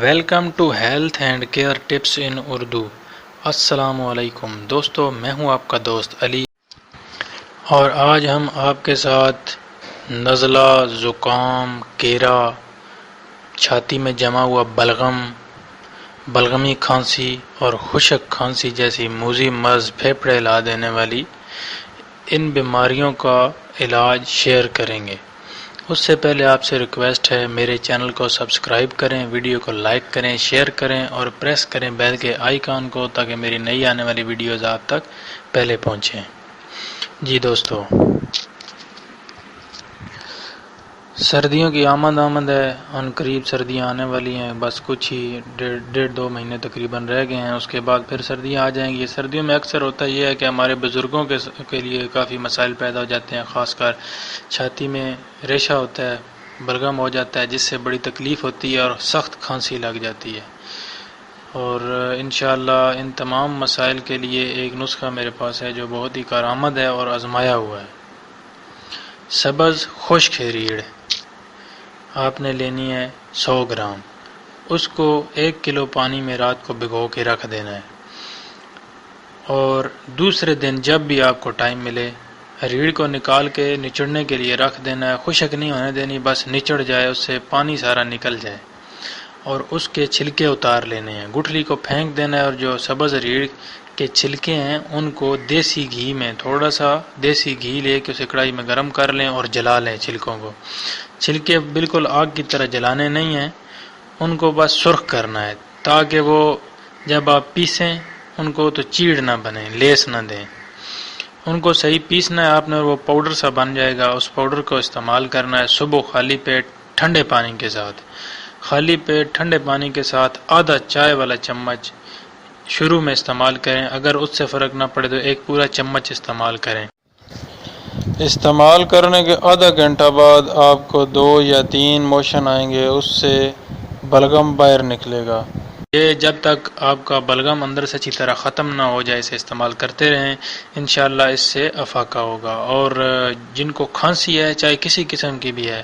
Welcome to health and care tips in Urdu. السلام علیکم دوستو، میں ہوں آپ کا دوست علی، اور آج ہم آپ کے ساتھ نزلہ، زکام، کیرا، چھاتی میں جمع ہوا بلغم، بلغمی کھانسی اور خشک کھانسی جیسی موذی مرض پھیپھڑے ہلا دینے والی ان بیماریوں کا علاج شیئر کریں گے۔ اس سے پہلے آپ سے ریکویسٹ ہے، میرے چینل کو سبسکرائب کریں، ویڈیو کو لائک کریں، شیئر کریں اور پریس کریں بیل کے آئیکن کو، تاکہ میری نئی آنے والی ویڈیوز آپ تک پہلے پہنچیں۔ جی دوستو، سردیوں کی آمد ہے، ان قریب سردیاں آنے والی ہیں، بس کچھ ہی ڈیڑھ دو مہینے تقریباً رہ گئے ہیں، اس کے بعد پھر سردیاں آ جائیں گی۔ سردیوں میں اکثر ہوتا یہ ہے کہ ہمارے بزرگوں کے لیے کافی مسائل پیدا ہو جاتے ہیں، خاص کر چھاتی میں ریشہ ہوتا ہے، بلغم ہو جاتا ہے، جس سے بڑی تکلیف ہوتی ہے اور سخت کھانسی لگ جاتی ہے۔ اور انشاءاللہ ان تمام مسائل کے لیے ایک نسخہ میرے پاس ہے جو بہت ہی کارآمد ہے اور آزمایا ہوا ہے۔ سبز خشک ریڑھ آپ نے لینی ہے 100 گرام، اس کو 1 کلو پانی میں رات کو بھگو کے رکھ دینا ہے، اور دوسرے دن جب بھی آپ کو ٹائم ملے ریڑھ کو نکال کے نچڑنے کے لیے رکھ دینا ہے۔ خشک نہیں ہونے دینی، بس نچڑ جائے، اس سے پانی سارا نکل جائے، اور اس کے چھلکے اتار لینے ہیں، گٹھلی کو پھینک دینا ہے، اور جو سبز ریڑھ کے چھلکے ہیں ان کو دیسی گھی میں، تھوڑا سا دیسی گھی لے کے اسے کڑھائی میں گرم کر لیں اور جلا لیں چھلکوں کو۔ چھلکے بالکل آگ کی طرح جلانے نہیں ہیں، ان کو بس سرخ کرنا ہے، تاکہ وہ جب آپ پیسیں ان کو تو چیڑ نہ بنیں، لیس نہ دیں۔ ان کو صحیح پیسنا ہے آپ نے، اور وہ پاؤڈر سا بن جائے گا، اس پاؤڈر کو استعمال کرنا ہے صبح خالی پیٹ ٹھنڈے پانی کے ساتھ۔ خالی پیٹ ٹھنڈے پانی کے ساتھ آدھا چائے والا چمچ شروع میں استعمال کریں، اگر اس سے فرق نہ پڑے تو ایک پورا چمچ استعمال کریں۔ استعمال کرنے کے آدھا گھنٹہ بعد آپ کو 2 یا 3 موشن آئیں گے، اس سے بلغم باہر نکلے گا۔ یہ جب تک آپ کا بلغم اندر سے اچھی طرح ختم نہ ہو جائے اسے استعمال کرتے رہیں، انشاءاللہ اس سے افاقہ ہوگا۔ اور جن کو کھانسی ہے، چاہے کسی قسم کی بھی ہے،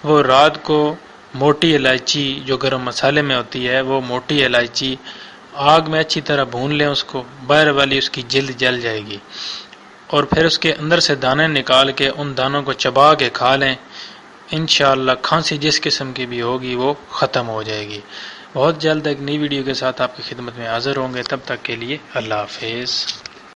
وہ رات کو موٹی الائچی جو گرم مسالے میں ہوتی ہے، وہ موٹی الائچی آگ میں اچھی طرح بھون لیں، اس کو باہر والی اس کی جلد جل جائے گی، اور پھر اس کے اندر سے دانے نکال کے ان دانوں کو چبا کے کھا لیں، انشاءاللہ کھانسی جس قسم کی بھی ہوگی وہ ختم ہو جائے گی۔ بہت جلد ایک نئی ویڈیو کے ساتھ آپ کی خدمت میں حاضر ہوں گے، تب تک کے لیے اللہ حافظ۔